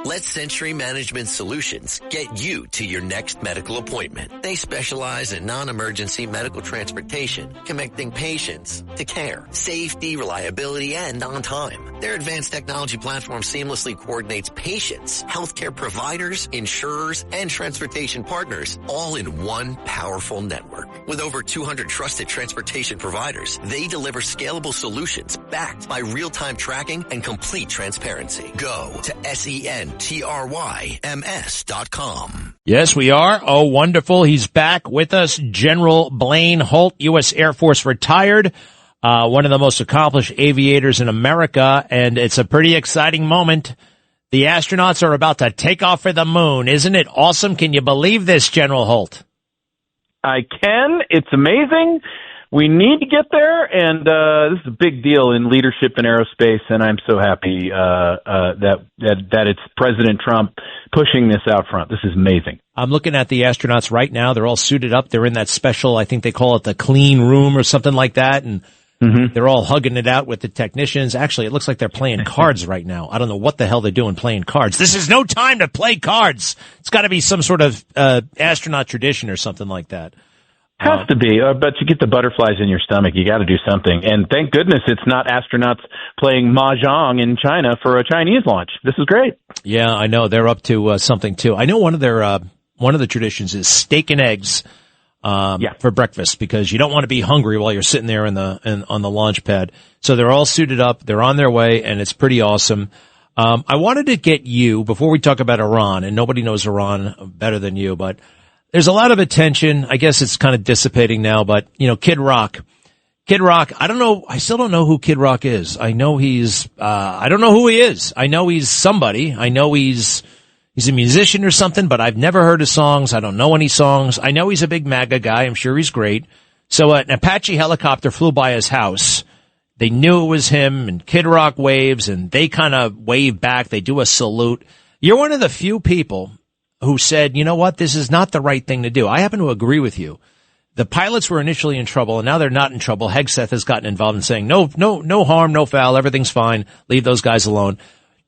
Let Century Management Solutions get you to your next medical appointment. They specialize in non-emergency medical transportation, connecting patients to care, safety, reliability, and on time. Their advanced technology platform seamlessly coordinates patients, healthcare providers, insurers, and transportation partners all in one powerful network. With over 200 trusted transportation providers, they deliver scalable solutions backed by real-time tracking and complete transparency. Go to SENTRYMS.com. Yes, we are. Oh, wonderful. He's back with us. General Blaine Holt, U.S. Air Force retired, one of the most accomplished aviators in America, and it's a pretty exciting moment. The astronauts are about to take off for the moon. Isn't it awesome? Can you believe this, General Holt? I can. It's amazing. We need to get there, and this is a big deal in leadership in aerospace, and I'm so happy that it's President Trump pushing this out front. This is amazing. I'm looking at the astronauts right now. They're all suited up. They're in that special, I think they call it the clean room or something like that, and they're all hugging it out with the technicians. Actually, it looks like they're playing cards right now. I don't know what the hell they're doing playing cards. This is no time to play cards. It's got to be some sort of astronaut tradition or something like that. Has to be, but you get the butterflies in your stomach. You got to do something. And thank goodness it's not astronauts playing mahjong in China for a Chinese launch. This is great. Yeah, I know. They're up to something, too. I know one of the traditions is steak and eggs for breakfast, because you don't want to be hungry while you're sitting there on the launch pad. So they're all suited up. They're on their way, and it's pretty awesome. I wanted to get you, before we talk about Iran, and nobody knows Iran better than you, but there's a lot of attention. I guess it's kind of dissipating now, but, Kid Rock, I don't know. I still don't know who Kid Rock is. I know I don't know who he is. I know he's somebody. I know he's a musician or something, but I've never heard his songs. I don't know any songs. I know he's a big MAGA guy. I'm sure he's great. So an Apache helicopter flew by his house. They knew it was him, and Kid Rock waves, and they kind of wave back. They do a salute. You're one of the few people who said, you know what, this is not the right thing to do. I happen to agree with you. The pilots were initially in trouble, and now they're not in trouble. Hegseth has gotten involved in saying, no harm, no foul, everything's fine, leave those guys alone.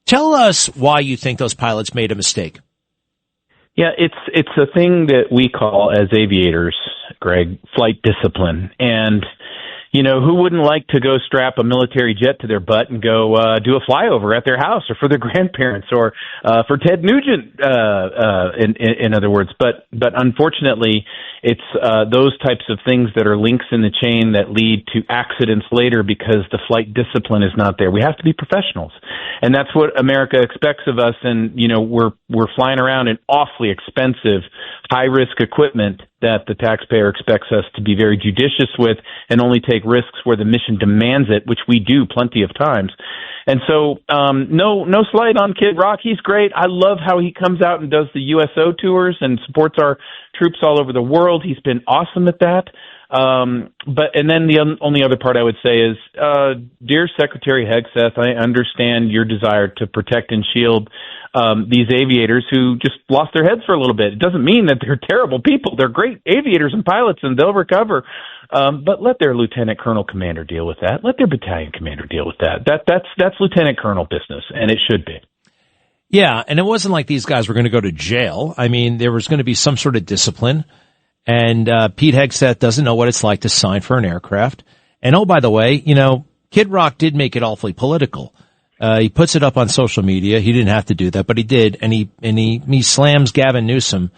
Tell us why you think those pilots made a mistake. Yeah, it's a thing that we call, as aviators, Greg, flight discipline. And who wouldn't like to go strap a military jet to their butt and go do a flyover at their house, or for their grandparents, or for Ted Nugent, in other words. But unfortunately, it's those types of things that are links in the chain that lead to accidents later, because the flight discipline is not there. We have to be professionals, and that's what America expects of us. And we're flying around in awfully expensive, high risk equipment that the taxpayer expects us to be very judicious with and only take risks where the mission demands it, which we do plenty of times. And so, no slight on Kid Rock. He's great. I love how he comes out and does the USO tours and supports our troops all over the world. He's been awesome at that. And then the only other part I would say is, dear Secretary Hegseth, I understand your desire to protect and shield these aviators who just lost their heads for a little bit. It doesn't mean that they're terrible people. They're great aviators and pilots, and they'll recover. But let their lieutenant colonel commander deal with that. Let their battalion commander deal with that. That's lieutenant colonel business, and it should be. Yeah, and it wasn't like these guys were going to go to jail. I mean, there was going to be some sort of discipline. And Pete Hegseth doesn't know what it's like to sign for an aircraft. And oh, by the way, Kid Rock did make it awfully political. He puts it up on social media. He didn't have to do that, but he did. And he slams Gavin Newsom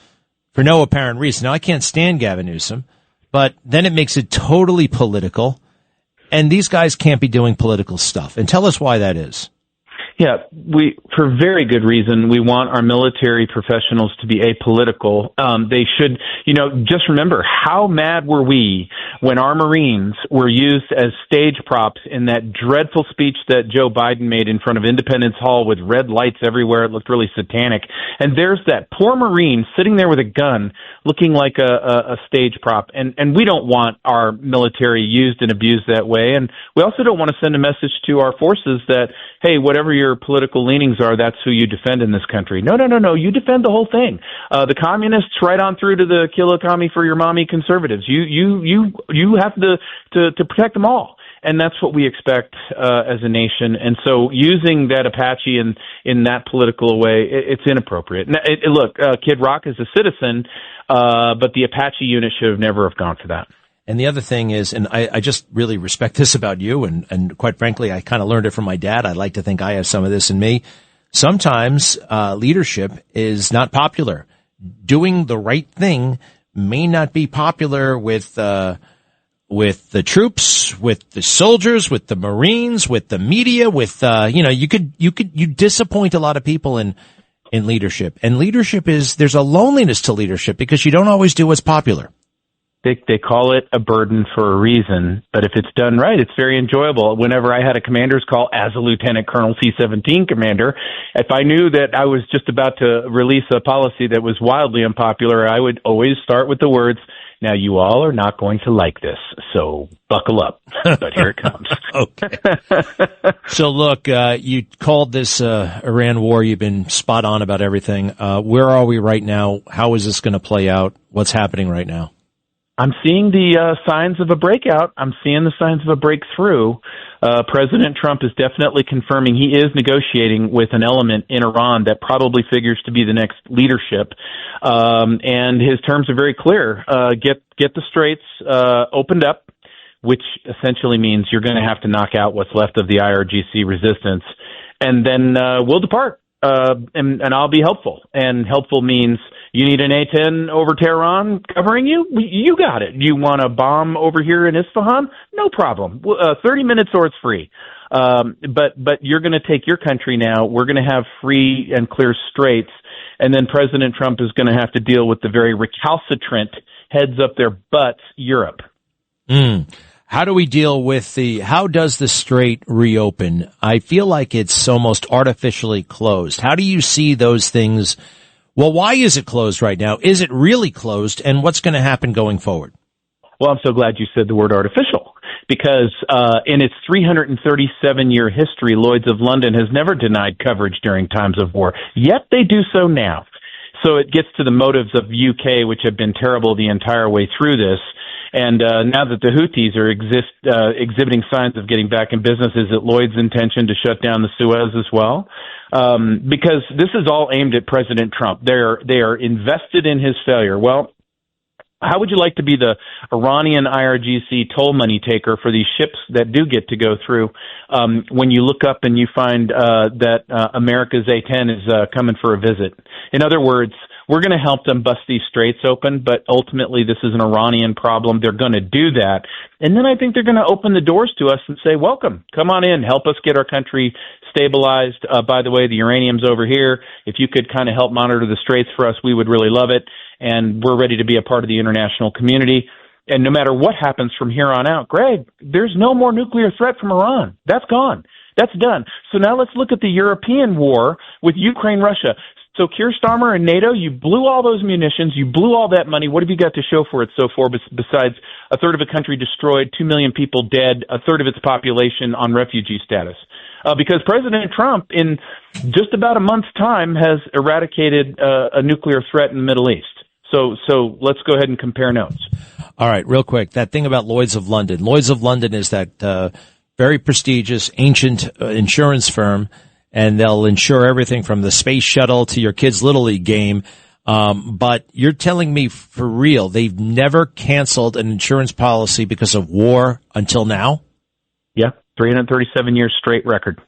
for no apparent reason. Now, I can't stand Gavin Newsom, but then it makes it totally political. And these guys can't be doing political stuff. And tell us why that is. Yeah, for very good reason, we want our military professionals to be apolitical. They should, just remember, how mad were we when our Marines were used as stage props in that dreadful speech that Joe Biden made in front of Independence Hall with red lights everywhere. It looked really satanic. And there's that poor Marine sitting there with a gun looking like a stage prop. And we don't want our military used and abused that way. And we also don't want to send a message to our forces that, hey, whatever your political leanings are, that's who you defend in this country. No. You defend the whole thing. The communists right on through to the kill a commie for your mommy conservatives. You have to protect them all. And that's what we expect as a nation. And so using that Apache in that political way, it's inappropriate. Now, look, Kid Rock is a citizen, but the Apache unit should have never have gone for that. And the other thing is, and I just really respect this about you, and quite frankly, I kind of learned it from my dad. I like to think I have some of this in me. Sometimes leadership is not popular. Doing the right thing may not be popular with the troops, with the soldiers, with the Marines, with the media, with you disappoint a lot of people in leadership. And leadership there's a loneliness to leadership because you don't always do what's popular. They call it a burden for a reason, but if it's done right, it's very enjoyable. Whenever I had a commander's call as a Lieutenant Colonel C-17 commander, if I knew that I was just about to release a policy that was wildly unpopular, I would always start with the words, "Now you all are not going to like this, so buckle up." But here it comes. Okay. So look, you called this Iran war. You've been spot on about everything. Where are we right now? How is this going to play out? What's happening right now? I'm seeing the signs of a breakout. I'm seeing the signs of a breakthrough. President Trump is definitely confirming he is negotiating with an element in Iran that probably figures to be the next leadership. And his terms are very clear. Get the straits opened up, which essentially means you're going to have to knock out what's left of the IRGC resistance. And then we'll depart. And I'll be helpful. And helpful means you need an A-10 over Tehran covering you? You got it. You want a bomb over here in Isfahan? No problem. 30 minutes or it's free. But you're going to take your country now. We're going to have free and clear straits. And then President Trump is going to have to deal with the very recalcitrant heads up their butts, Europe. How do we deal with how does the strait reopen? I feel like it's almost artificially closed. How do you see those things? Well, why is it closed right now? Is it really closed? And what's going to happen going forward? Well, I'm so glad you said the word artificial, because in its 337-year history, Lloyd's of London has never denied coverage during times of war, yet they do so now. So it gets to the motives of UK, which have been terrible the entire way through this. And now that the Houthis are exhibiting signs of getting back in business, is it Lloyd's intention to shut down the Suez as well? Because this is all aimed at President Trump. They are invested in his failure. Well, how would you like to be the Iranian IRGC toll money taker for these ships that do get to go through when you look up and you find that America's A-10 is coming for a visit? In other words, we're going to help them bust these straits open, but ultimately this is an Iranian problem. They're going to do that. And then I think they're going to open the doors to us and say, welcome, come on in, help us get our country stabilized. By the way, the uranium's over here. If you could kind of help monitor the straits for us, we would really love it. And we're ready to be a part of the international community. And no matter what happens from here on out, Greg, there's no more nuclear threat from Iran. That's gone. That's done. So now let's look at the European war with Ukraine, Russia. So Keir Starmer and NATO, you blew all those munitions, you blew all that money. What have you got to show for it so far besides a third of a country destroyed, 2 million people dead, a third of its population on refugee status? Because President Trump, in just about a month's time, has eradicated a nuclear threat in the Middle East. So let's go ahead and compare notes. All right, real quick, that thing about Lloyd's of London. Lloyd's of London is that very prestigious, ancient insurance firm, and they'll insure everything from the space shuttle to your kid's Little League game. But you're telling me for real, they've never canceled an insurance policy because of war until now? Yeah, 337 years straight record.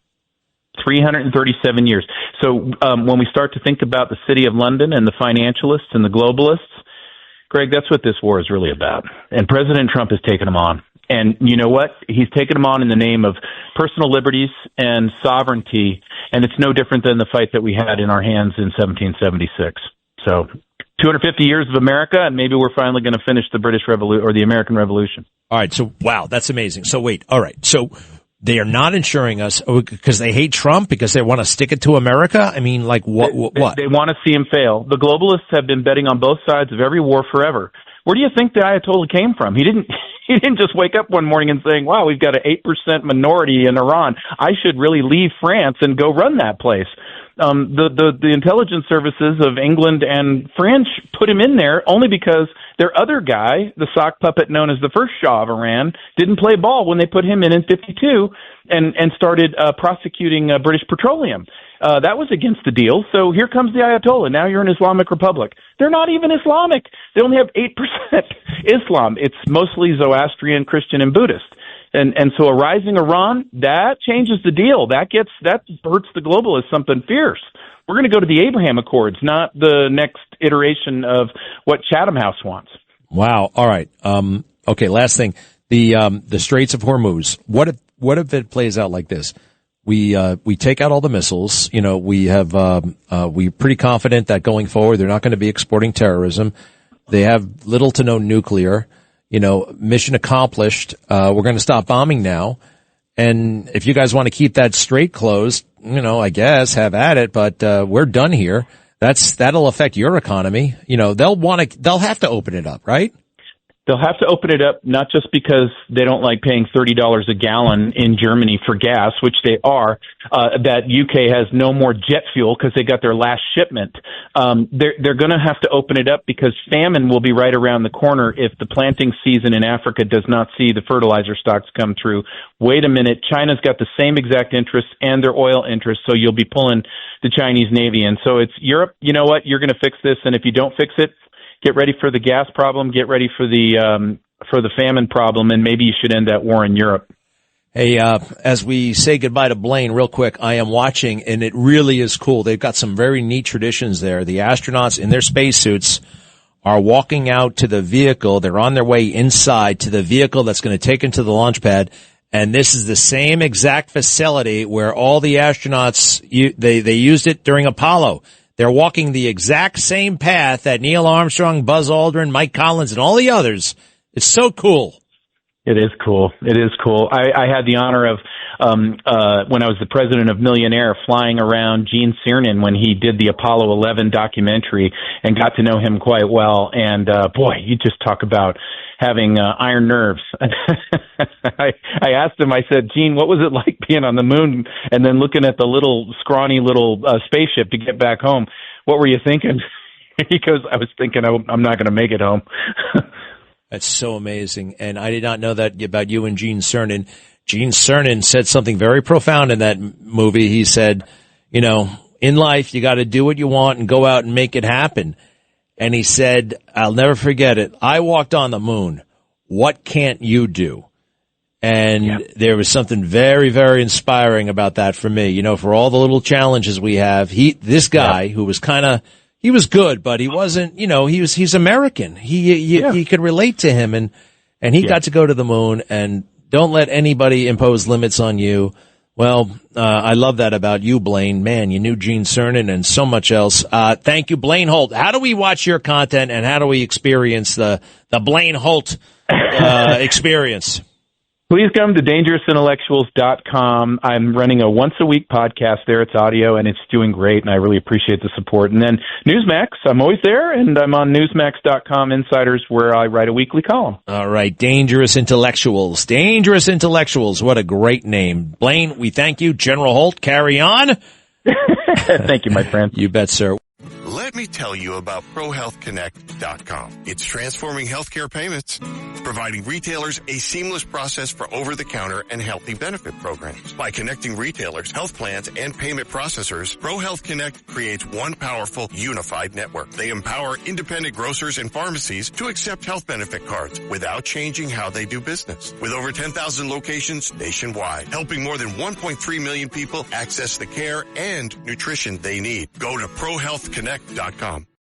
337 years. So when we start to think about the City of London and the financialists and the globalists, Greg, that's what this war is really about. And President Trump has taken them on. And you know what? He's taken them on in the name of personal liberties and sovereignty, and it's no different than the fight that we had in our hands in 1776. So 250 years of America, and maybe we're finally going to finish the British Revolution or the American Revolution. All right. So, wow, that's amazing. So, wait. All right. So they are not insuring us because they hate Trump, because they want to stick it to America? I mean, like, what? They want to see him fail. The globalists have been betting on both sides of every war forever. Where do you think the Ayatollah came from? He didn't just wake up one morning and saying, wow, we've got an 8% minority in Iran. I should really leave France and go run that place. The intelligence services of England and France put him in there only because their other guy, the sock puppet known as the first Shah of Iran, didn't play ball when they put him in 52 and started prosecuting British Petroleum. That was against the deal. So here comes the Ayatollah. Now you're an Islamic Republic. They're not even Islamic. They only have 8% Islam. It's mostly Zoroastrian, Christian, and Buddhist. And so a rising Iran, that changes the deal. That hurts the globalists something fierce. We're going to go to the Abraham Accords, not the next iteration of what Chatham House wants. Wow. All right. Okay. Last thing, the Straits of Hormuz. What if it plays out like this? We take out all the missiles. You know, we're pretty confident that going forward, they're not going to be exporting terrorism. They have little to no nuclear. You know, mission accomplished. We're going to stop bombing now. And if you guys want to keep that strait closed, you know, I guess have at it, but, we're done here. That'll affect your economy. You know, they'll have to open it up, right? They'll have to open it up, not just because they don't like paying $30 a gallon in Germany for gas, which they are, that UK has no more jet fuel because they got their last shipment. They're going to have to open it up because famine will be right around the corner if the planting season in Africa does not see the fertilizer stocks come through. Wait a minute, China's got the same exact interests and their oil interests, so you'll be pulling the Chinese Navy in. So it's Europe, you know what, you're going to fix this, and if you don't fix it, get ready for the gas problem, get ready for the famine problem, and maybe you should end that war in Europe. Hey, as we say goodbye to Blaine real quick, I am watching, and it really is cool. They've got some very neat traditions there. The astronauts in their spacesuits are walking out to the vehicle. They're on their way inside to the vehicle that's going to take them to the launch pad. And this is the same exact facility where all the astronauts, they used it during Apollo. They're walking the exact same path that Neil Armstrong, Buzz Aldrin, Mike Collins, and all the others. It's so cool. It is cool. It is cool. I had the honor of, when I was the president of Millionaire, flying around Gene Cernan when he did the Apollo 11 documentary and got to know him quite well. And, boy, you just talk about having iron nerves. I asked him, I said, Gene, what was it like being on the moon and then looking at the little scrawny little spaceship to get back home? What were you thinking? He goes, I was thinking I'm not going to make it home. That's so amazing. And I did not know that about you and Gene Cernan. Gene Cernan said something very profound in that movie. He said, you know, in life, you got to do what you want and go out and make it happen. And he said, I'll never forget it. I walked on the moon. What can't you do? And There was something very, very inspiring about that for me. You know, for all the little challenges we have, this guy who was he was good, but he wasn't, you know, he's American. He could relate to him and he got to go to the moon, and don't let anybody impose limits on you. Well, I love that about you, Blaine. Man, you knew Gene Cernan and so much else. Thank you, Blaine Holt. How do we watch your content and how do we experience the Blaine Holt, experience? Please come to dangerousintellectuals.com. I'm running a once-a-week podcast there. It's audio, and it's doing great, and I really appreciate the support. And then Newsmax, I'm always there, and I'm on newsmax.com Insiders, where I write a weekly column. All right, Dangerous Intellectuals. Dangerous Intellectuals. What a great name. Blaine, we thank you. General Holt, carry on. Thank you, my friend. You bet, sir. Let me tell you about ProHealthConnect.com. It's transforming healthcare payments, providing retailers a seamless process for over-the-counter and healthy benefit programs. By connecting retailers, health plans, and payment processors, ProHealth Connect creates one powerful, unified network. They empower independent grocers and pharmacies to accept health benefit cards without changing how they do business. With over 10,000 locations nationwide, helping more than 1.3 million people access the care and nutrition they need. Go to ProHealthConnect.com.